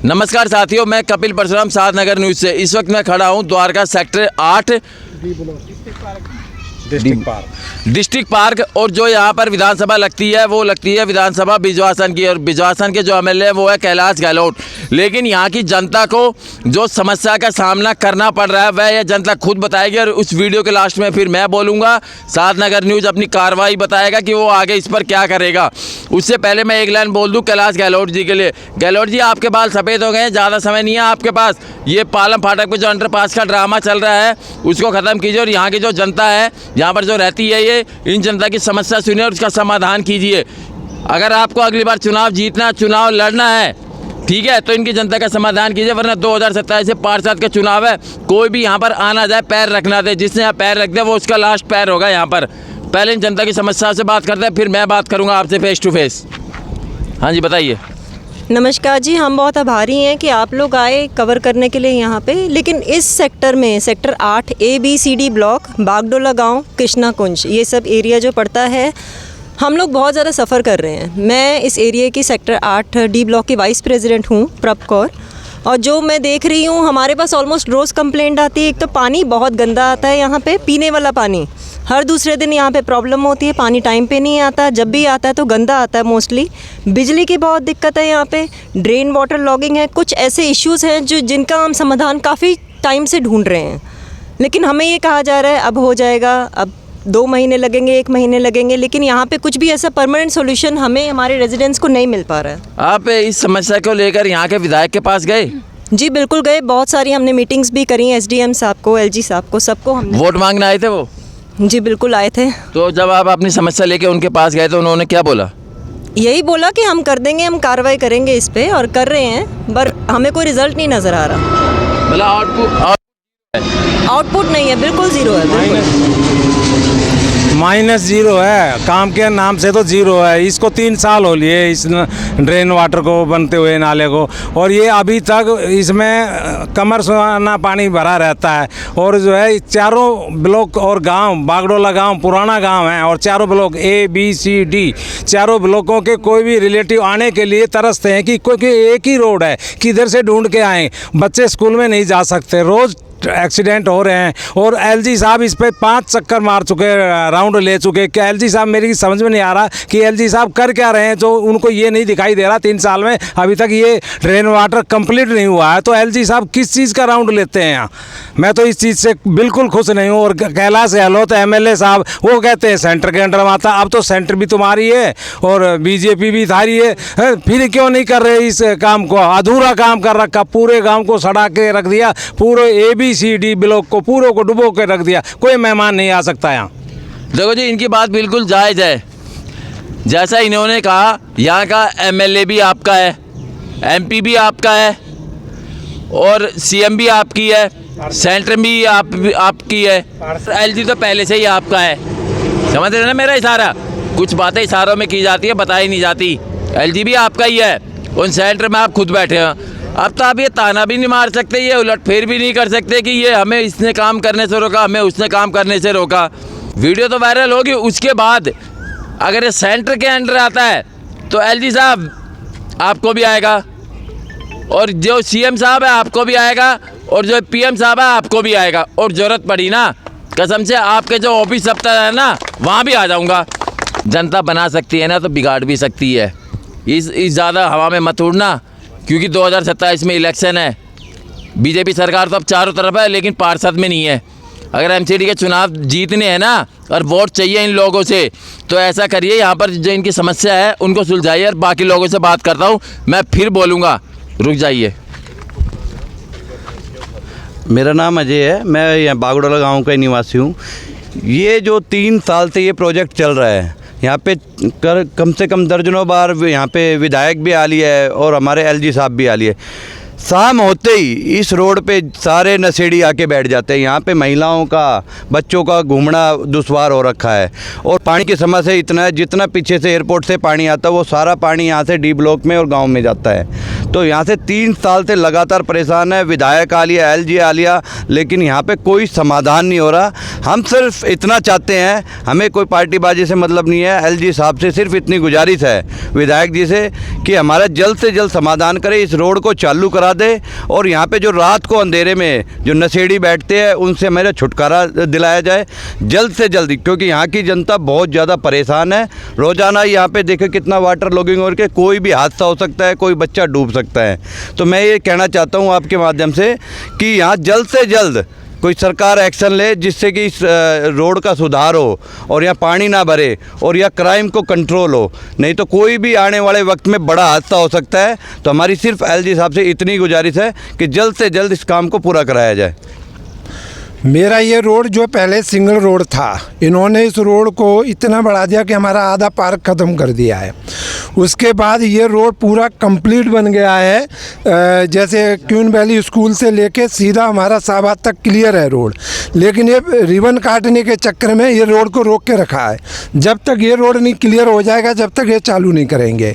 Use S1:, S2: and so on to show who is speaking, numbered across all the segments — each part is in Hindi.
S1: नमस्कार साथियों, मैं कपिल परशुराम, सात नगर न्यूज़ से। इस वक्त मैं खड़ा हूं द्वारका सेक्टर 8 डिस्ट्रिक्ट पार्क। और जो यहाँ पर विधानसभा लगती है वो लगती है विधानसभा बिजवासन की, और बिजवासन के जो एमएलए वो है कैलाश गहलोत। लेकिन यहाँ की जनता को जो समस्या का सामना करना पड़ रहा है वह यह जनता खुद बताएगी, और उस वीडियो के लास्ट में फिर मैं बोलूँगा, सात नगर न्यूज़ अपनी कार्रवाई बताएगा कि वो आगे इस पर क्या करेगा। उससे पहले मैं एक लाइन बोल दूँ कैलाश गहलोत जी के लिए। गहलोत जी, आपके बाल सफ़ेद हो गए हैं, ज़्यादा समय नहीं है आपके पास। ये पालम फाटक पे जो अंडरपास का ड्रामा चल रहा है उसको ख़त्म कीजिए, और यहाँ की जो जनता है, यहाँ पर जो रहती है, ये इन जनता की समस्या सुनिए और उसका समाधान कीजिए। अगर आपको अगली बार चुनाव जीतना, चुनाव लड़ना है, ठीक है, तो इनकी जनता का समाधान कीजिए, वरना 2027 से पार्षद का चुनाव है। कोई भी यहाँ पर आना जाए, पैर रखना दे, जिसने यहाँ पैर रख दिया वो उसका लास्ट पैर होगा यहाँ पर। पहले इन जनता की समस्या से बात करते हैं, फिर मैं बात करूँगा आपसे फेस टू फेस। हाँ जी, बताइए।
S2: नमस्कार जी, हम बहुत आभारी हैं कि आप लोग आए कवर करने के लिए यहाँ पे। लेकिन इस सेक्टर में सेक्टर 8 ABCD ब्लॉक, बागडोला गांव, कृष्णा कुंज, ये सब एरिया जो पड़ता है, हम लोग बहुत ज़्यादा सफ़र कर रहे हैं। मैं इस एरिया की सेक्टर 8D ब्लॉक की वाइस प्रेसिडेंट हूँ, प्रभ कौर। और जो मैं देख रही हूँ, हमारे पास ऑलमोस्ट रोज़ कंप्लेंट आती है। एक तो पानी बहुत गंदा आता है यहाँ पे, पीने वाला पानी हर दूसरे दिन यहाँ पे प्रॉब्लम होती है। पानी टाइम पे नहीं आता, जब भी आता है तो गंदा आता है मोस्टली। बिजली की बहुत दिक्कत है यहाँ पे, ड्रेन वाटर लॉगिंग है। कुछ ऐसे इश्यूज़ हैं जिनका हम समाधान काफ़ी टाइम से ढूंढ रहे हैं, लेकिन हमें ये कहा जा रहा है अब हो जाएगा, अब 2 महीने लगेंगे, 1 महीने लगेंगे, लेकिन यहाँ पे कुछ भी ऐसा परमानेंट सोल्यूशन हमें, हमारे रेजिडेंट्स को नहीं मिल पा रहा है।
S1: आप इस समस्या को लेकर यहाँ के विधायक के पास गए?
S2: जी बिल्कुल गए, बहुत सारी हमने मीटिंग्स भी करी, SDM साहब को, LG साहब को, सबको हमने।
S1: वोट मांगने आए थे वो?
S2: जी बिल्कुल आए थे।
S1: तो जब आप अपनी समस्या लेके उनके पास गए तो उन्होंने क्या बोला?
S2: यही बोला कि हम कर देंगे, हम कार्रवाई करेंगे इस पे, और कर रहे हैं, पर हमें कोई रिजल्ट नहीं नज़र आ रहा।
S1: मतलब
S2: आउटपुट नहीं है, बिल्कुल ज़ीरो है, बिल्कुल
S3: माइनस ज़ीरो है। काम के नाम से तो ज़ीरो है। इसको 3 साल हो लिए इस ड्रेन वाटर को बनते हुए, नाले को, और ये अभी तक इसमें कमर सुहाना पानी भरा रहता है। और जो है चारों ब्लॉक और गांव, बागडोला गांव पुराना गांव है, और चारों ब्लॉक ABCD, चारों ब्लॉकों के कोई भी रिलेटिव आने के लिए तरसते हैं कि क्योंकि एक ही रोड है, किधर से ढूंढ के आएँ। बच्चे स्कूल में नहीं जा सकते, रोज़ एक्सीडेंट हो रहे हैं। और LG साहब इस पे 5 चक्कर मार चुके, राउंड ले चुके। क्या LG साहब, मेरी समझ में नहीं आ रहा कि LG साहब कर क्या रहे हैं, जो उनको ये नहीं दिखाई दे रहा 3 साल में अभी तक ये ड्रेन वाटर कंप्लीट नहीं हुआ है। तो LG साहब किस चीज़ का राउंड लेते हैं यहाँ? मैं तो इस चीज़ से बिल्कुल खुश नहीं हूँ। और कैलाश गहलोत MLA साहब, वो कहते हैं सेंटर के अंडर आता। अब तो सेंटर भी तुम्हारी है और BJP भी थारी है, फिर क्यों नहीं कर रहे इस काम को? अधूरा काम कर रखा, पूरे गाँव को सड़ा के रख दिया, पूरे ABCD ब्लॉक को पूरे को डुबो के रख दिया। कोई मेहमान नहीं आ सकता यहाँ।
S1: देखो जी, इनकी बात बिल्कुल जायज़ है। जैसा इन्होंने कहा, यहाँ का MLA भी आपका है, MP भी आपका है, और CM भी आपकी है, सेंटर भी आपकी है, LG तो पहले से ही आपका है। समझ रहे ना मेरा इशारा? कुछ बातें इशारों में की जाती है, बताई नहीं जाती। LG भी आपका ही है, उन सेंटर में आप खुद बैठे हैं। अब तो आप ये ताना भी नहीं मार सकते, ये उलटफेर भी नहीं कर सकते कि ये हमें इसने काम करने से रोका, हमें उसने काम करने से रोका। वीडियो तो वायरल होगी, उसके बाद अगर ये सेंटर के अंडर आता है तो LG साहब आपको भी आएगा, और जो CM साहब है आपको भी आएगा, और जो PM साहब है आपको भी आएगा। और ज़रूरत पड़ी ना, कसम से आपके जो ऑफिस सप्ताह है ना, वहाँ भी आ जाऊँगा। जनता बना सकती है ना तो बिगाड़ भी सकती है। इस ज़्यादा हवा में मत उड़ना, क्योंकि 2027 में इलेक्शन है। BJP सरकार तो अब चारों तरफ है, लेकिन पार्षद में नहीं है। अगर MCD के चुनाव जीतने हैं ना, और वोट चाहिए इन लोगों से, तो ऐसा करिए, यहाँ पर जो इनकी समस्या है उनको सुलझाइए। और बाकी लोगों से बात करता हूँ, मैं फिर बोलूँगा, रुक जाइए।
S4: मेरा नाम अजय है, मैं यहाँ बागडोला गांव का निवासी हूँ। ये जो 3 साल से ये प्रोजेक्ट चल रहा है, यहाँ पे कम से कम दर्जनों बार यहाँ पे विधायक भी आ लिए है, और हमारे LG साहब भी आ लिए। शाम होते ही इस रोड पे सारे नशेड़ी आके बैठ जाते हैं। यहाँ पे महिलाओं का, बच्चों का घूमना दुश्वार हो रखा है। और पानी की समस्या इतना है, जितना पीछे से एयरपोर्ट से पानी आता है वो सारा पानी यहाँ से डी ब्लॉक में और गांव में जाता है। तो यहाँ से 3 साल से लगातार परेशान है। विधायक आ लिया, LG आ लिया, लेकिन यहाँ पे कोई समाधान नहीं हो रहा। हम सिर्फ इतना चाहते हैं, हमें कोई पार्टीबाजी से मतलब नहीं है। LG साहब से सिर्फ इतनी गुजारिश है विधायक जी से कि हमारा जल्द से जल्द समाधान करें, इस रोड को चालू करा दे और यहाँ पे जो रात को अंधेरे में जो नशेड़ी बैठते हैं उनसे हमें छुटकारा दिलाया जाए जल्द से जल्द, क्योंकि यहाँ की जनता बहुत ज़्यादा परेशान है। रोज़ाना यहाँ पे देखे कितना वाटर लॉगिंग हो के, कोई भी हादसा हो सकता है, कोई बच्चा डूब सकता है। तो मैं ये कहना चाहता हूँ आपके माध्यम से कि यहाँ जल्द से जल्द कोई सरकार एक्शन ले जिससे कि इस रोड का सुधार हो और यहाँ पानी ना भरे और यहाँ क्राइम को कंट्रोल हो। नहीं तो कोई भी आने वाले वक्त में बड़ा हादसा हो सकता है। तो हमारी सिर्फ LG साहब से इतनी गुजारिश है कि जल्द से जल्द इस काम को पूरा कराया जाए।
S5: मेरा ये रोड जो पहले सिंगल रोड था, इन्होंने इस रोड को इतना बढ़ा दिया कि हमारा आधा पार्क ख़त्म कर दिया है। उसके बाद ये रोड पूरा कंप्लीट बन गया है। जैसे क्वीन वैली स्कूल से लेके सीधा हमारा शाहबाद तक क्लियर है रोड, लेकिन ये रिबन काटने के चक्कर में ये रोड को रोक के रखा है। जब तक ये रोड नहीं क्लियर हो जाएगा जब तक ये चालू नहीं करेंगे।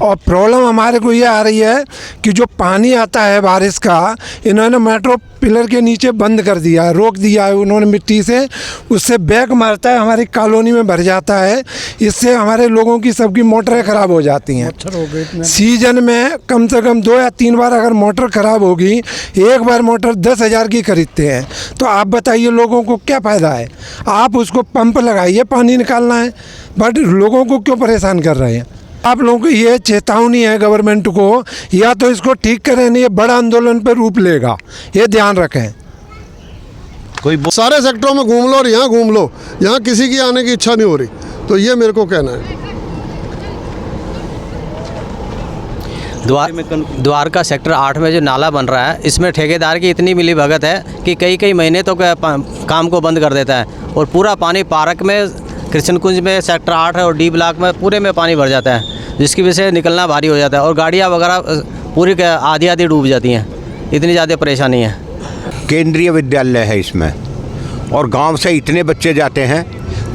S5: और प्रॉब्लम हमारे को ये आ रही है कि जो पानी आता है बारिश का, इन्होंने मेट्रो पिलर के नीचे बंद कर दिया है, रोक दिया है उन्होंने मिट्टी से। उससे बैग मारता है, हमारी कॉलोनी में भर जाता है। इससे हमारे लोगों की सबकी मोटरें ख़राब हो जाती हैं। सीजन में कम से कम 2 या 3 बार अगर मोटर ख़राब होगी, एक बार मोटर 10,000 की खरीदते हैं। तो आप बताइए लोगों को क्या फ़ायदा है? आप उसको पंप लगाइए, पानी निकालना है, बट लोगों को क्यों परेशान कर रहे हैं? आप लोगों को ये चेतावनी है गवर्नमेंट को, या तो इसको ठीक करें, नहीं ये बड़ा आंदोलन पर रूप लेगा, ये ध्यान रखें।
S6: सारे सेक्टरों में घूम लो और यहाँ घूम लो, यहाँ किसी की आने की इच्छा नहीं हो रही। तो ये मेरे को कहना है।
S7: द्वारका सेक्टर 8 में जो नाला बन रहा है, इसमें ठेकेदार की इतनी मिली भगत है कि कई महीने तो काम को बंद कर देता है और पूरा पानी पार्क में, कृष्ण कुंज में, सेक्टर 8 है और डी ब्लॉक में पूरे में पानी भर जाता है, जिसकी वजह से निकलना भारी हो जाता है और गाड़ियाँ वगैरह पूरी आधी डूब जाती हैं। इतनी ज़्यादा परेशानी है।
S8: केंद्रीय विद्यालय है इसमें और गांव से इतने बच्चे जाते हैं,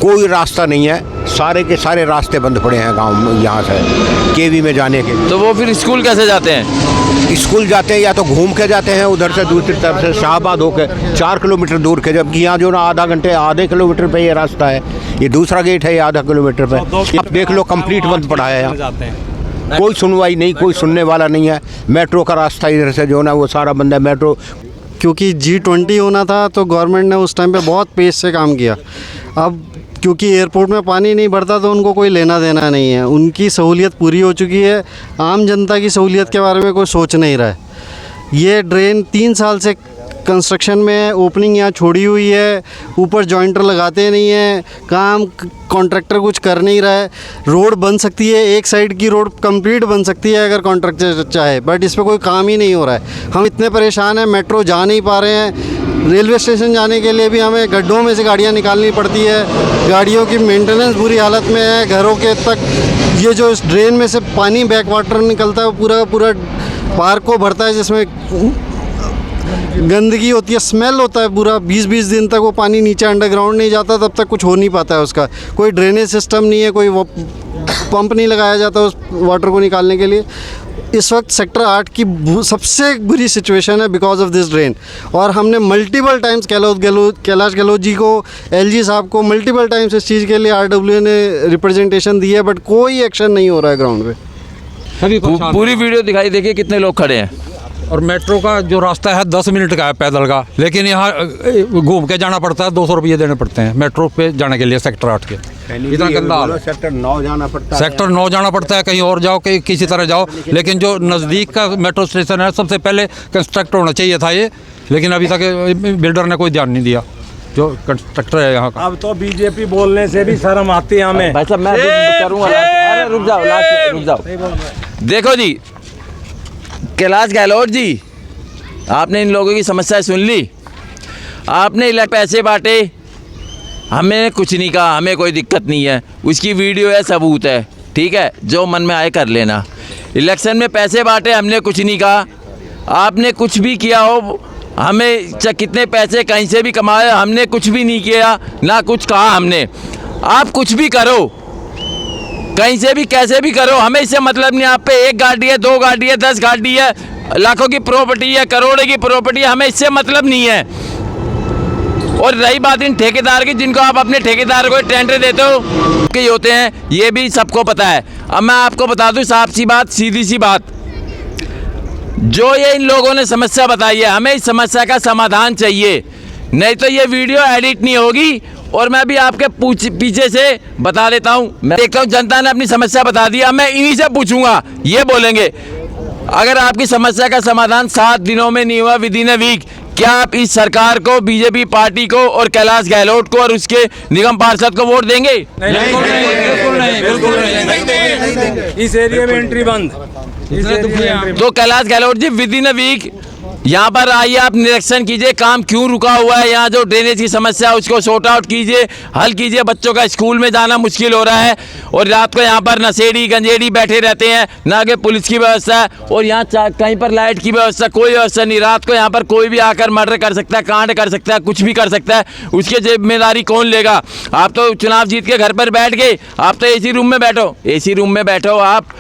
S8: कोई रास्ता नहीं है, सारे के सारे रास्ते बंद पड़े हैं गांव में, यहाँ से केवी में जाने के।
S1: तो वो फिर स्कूल कैसे जाते हैं?
S8: स्कूल जाते हैं या तो घूम के जाते हैं उधर से, दूसरी तरफ से शाहबाद होकर 4 किलोमीटर दूर के, जबकि यहाँ जो ना आधे किलोमीटर पे ये रास्ता है, ये दूसरा गेट है, ये आधा किलोमीटर पे। आप देख लो कंप्लीट बंद पड़ा है यहाँ, कोई सुनवाई नहीं, कोई सुनने वाला नहीं है। मेट्रो का रास्ता इधर से जो ना वो सारा बंद है। मेट्रो
S9: क्योंकि G20 होना था तो गवर्नमेंट ने उस टाइम पे बहुत पेस से काम किया। अब क्योंकि एयरपोर्ट में पानी नहीं भरता तो उनको कोई लेना देना नहीं है, उनकी सहूलियत पूरी हो चुकी है। आम जनता की सहूलियत के बारे में कोई सोच नहीं रहा है। ये ड्रेन 3 साल से कंस्ट्रक्शन में, ओपनिंग यहाँ छोड़ी हुई है, ऊपर जॉइंटर लगाते नहीं हैं, काम कॉन्ट्रैक्टर कुछ कर नहीं रहा है। रोड बन सकती है, एक साइड की रोड कंप्लीट बन सकती है अगर कॉन्ट्रैक्टर चाहे, बट इस पर कोई काम ही नहीं हो रहा है। हम इतने परेशान हैं, मेट्रो जा नहीं पा रहे हैं। रेलवे स्टेशन जाने के लिए भी हमें गड्ढों में से गाड़ियाँ निकालनी पड़ती है, गाड़ियों की मेंटेनेंस बुरी हालत में है। घरों के तक ये जो इस ड्रेन में से पानी बैक वाटर निकलता है वो पूरा पार्क को भरता है, जिसमें गंदगी होती है, स्मेल होता है पूरा। 20-20 दिन तक वो पानी नीचे अंडरग्राउंड नहीं जाता, तब तक कुछ हो नहीं पाता है उसका। कोई ड्रेनेज सिस्टम नहीं है, कोई पंप नहीं लगाया जाता उस वाटर को निकालने के लिए। इस वक्त सेक्टर 8 की सबसे बुरी सिचुएशन है बिकॉज ऑफ दिस ड्रेन। और हमने मल्टीपल टाइम्स कैलाश गहलोत जी को, LG साहब को मल्टीपल टाइम्स इस चीज़ के लिए RWA ने रिप्रेजेंटेशन दी है, बट कोई एक्शन नहीं हो रहा है ग्राउंड पे।
S1: पूरी वीडियो दिखाई, देखिए कितने लोग खड़े हैं।
S3: और मेट्रो का जो रास्ता है 10 मिनट का है पैदल का, लेकिन यहाँ घूम के जाना पड़ता है, 200 रुपये देने पड़ते हैं मेट्रो पे जाने के लिए सेक्टर 8 के। इतना गंदा हाल है।
S8: सेक्टर 9 जाना पड़ता है,
S3: सेक्टर 9 जाना पड़ता है, कहीं और जाओ, कहीं किसी तरह जाओ। लेकिन जो नज़दीक का मेट्रो स्टेशन है सबसे पहले कंस्ट्रक्ट होना चाहिए था ये, लेकिन अभी तक बिल्डर ने कोई ध्यान नहीं दिया जो कंस्ट्रक्टर है यहाँ का।
S5: अब तो बीजेपी बोलने से भी शर्म आती है हमें।
S1: भाई साहब मैं करूँगा, अरे रुक जाओ। देखो जी कैलाश गहलोत जी, आपने इन लोगों की समस्याएं सुन ली, आपने पैसे बांटे, हमें कुछ नहीं कहा, हमें कोई दिक्कत नहीं है, उसकी वीडियो है, सबूत है, ठीक है, जो मन में आए कर लेना। इलेक्शन में पैसे बांटे, हमने कुछ नहीं कहा, आपने कुछ भी किया हो, हमें चाहे कितने पैसे कहीं से भी कमाए, हमने कुछ भी नहीं किया, ना कुछ कहा हमने। आप कुछ भी करो, कहीं से भी कैसे भी करो, हमें इससे मतलब नहीं। आप पे 1 गाड़ी है, 2 गाड़ी है, 10 गाड़ी है, लाखों की प्रॉपर्टी है, करोड़ों की प्रॉपर्टी है, हमें इससे मतलब नहीं है। और रही बात इन ठेकेदार की, जिनको आप अपने ठेकेदार को टेंडर देते हो कि होते हैं, ये भी सबको पता है। अब मैं आपको बता दूं साफ सी बात, सीधी सी बात, जो ये इन लोगों ने समस्या बताई है, हमें इस समस्या का समाधान चाहिए, नहीं तो ये वीडियो एडिट नहीं होगी। और मैं भी आपके पीछे से बता देता हूँ, मैं देखता हूँ जनता ने अपनी समस्या बता दी, अब मैं इन्हीं से पूछूंगा, ये बोलेंगे अगर आपकी समस्या का समाधान 7 दिनों में नहीं हुआ, विद इन अ वीक, क्या आप इस सरकार को, बीजेपी पार्टी को और कैलाश गहलोत को और उसके निगम पार्षद को वोट देंगे?
S3: नहीं। इस एरिया में एंट्री बंद।
S1: तो Kailash Gehlot ji, with in a week यहाँ पर आइए, आप निरीक्षण कीजिए काम क्यों रुका हुआ है, यहाँ जो ड्रेनेज की समस्या है उसको सॉर्ट आउट कीजिए, हल कीजिए। बच्चों का स्कूल में जाना मुश्किल हो रहा है और रात को यहाँ पर नशेड़ी गंजेड़ी बैठे रहते हैं, ना कि पुलिस की व्यवस्था है, और यहाँ कहीं पर लाइट की व्यवस्था, कोई व्यवस्था नहीं। रात को यहाँ पर कोई भी आकर मर्डर कर सकता है, कांड कर सकता है, कुछ भी कर सकता है, उसकी जिम्मेदारी कौन लेगा? आप तो चुनाव जीत के घर पर बैठ गए, आप तो एसी रूम में बैठो, एसी रूम में बैठो, आप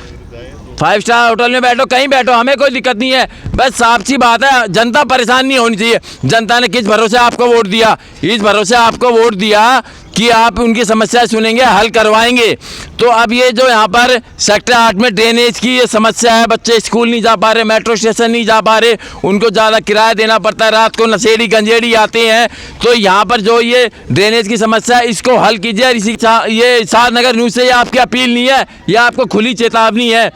S1: 5 स्टार होटल में बैठो, कहीं बैठो, हमें कोई दिक्कत नहीं है। बस साफ सी बात है, जनता परेशान नहीं होनी चाहिए। जनता ने किस भरोसे आपको वोट दिया? इस भरोसे आपको वोट दिया कि आप उनकी समस्या सुनेंगे, हल करवाएंगे। तो अब ये जो यहाँ पर सेक्टर 8 में ड्रेनेज की ये समस्या है, बच्चे स्कूल नहीं जा पा रहे, मेट्रो स्टेशन नहीं जा पा रहे, उनको ज़्यादा किराया देना पड़ता है, रात को नशेड़ी गंजेड़ी आते हैं। तो यहाँ पर जो ये ड्रेनेज की समस्या है, इसको हल कीजिए। ये शाहनगर न्यूज़ से ये आपकी अपील नहीं है, ये आपको खुली चेतावनी है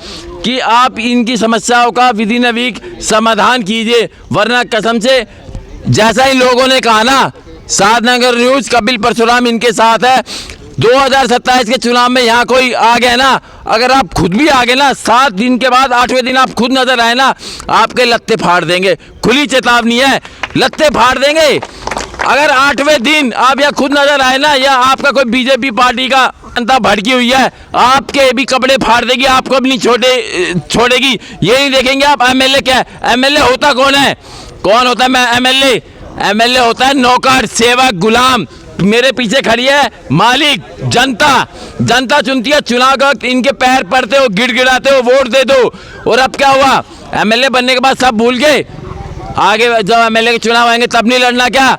S1: कि आप इनकी समस्याओं का विद इन अ वीक समाधान कीजिए, वरना कसम से जैसा इन लोगों ने कहा ना, शाहनगर न्यूज़, कपिल परशुराम इनके साथ है। 2027 के चुनाव में यहाँ कोई आ गए ना, अगर आप खुद भी आ गए ना, 7 दिन के बाद 8वें दिन आप खुद नजर आए ना, आपके लत्ते फाड़ देंगे। खुली चेतावनी है, लत्ते फाड़ देंगे। अगर 8वें दिन आप यहाँ खुद नजर आए ना, या आपका कोई बीजेपी पार्टी का जनता भड़की हुई है, आपके भी कपड़े फाड़ देगी, आपको भी नहीं छोड़ेगी। ये नहीं देखेंगे आप एमएलए क्या है, एमएलए होता कौन है? कौन होता है एमएलए? एमएलए होता है नौकर, सेवक, गुलाम। मेरे पीछे खड़ी है मालिक, जनता। जनता चुनती है, चुनाव का वक्त इनके पैर पड़ते हो, गिड़गिड़ाते हो, वोट दे दो। और अब क्या हुआ? एमएलए बनने के बाद सब भूल गए। आगे जब एमएलए के चुनाव आएंगे तब नहीं लड़ना क्या?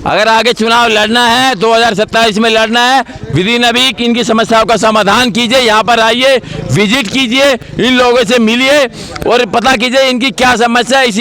S1: अगर आगे चुनाव लड़ना है, 2027 में लड़ना है, विद इन अ वीक इनकी समस्याओं का समाधान कीजिए। यहाँ पर आइए, विजिट कीजिए, इन लोगों से मिलिए और पता कीजिए इनकी क्या समस्या है। इसी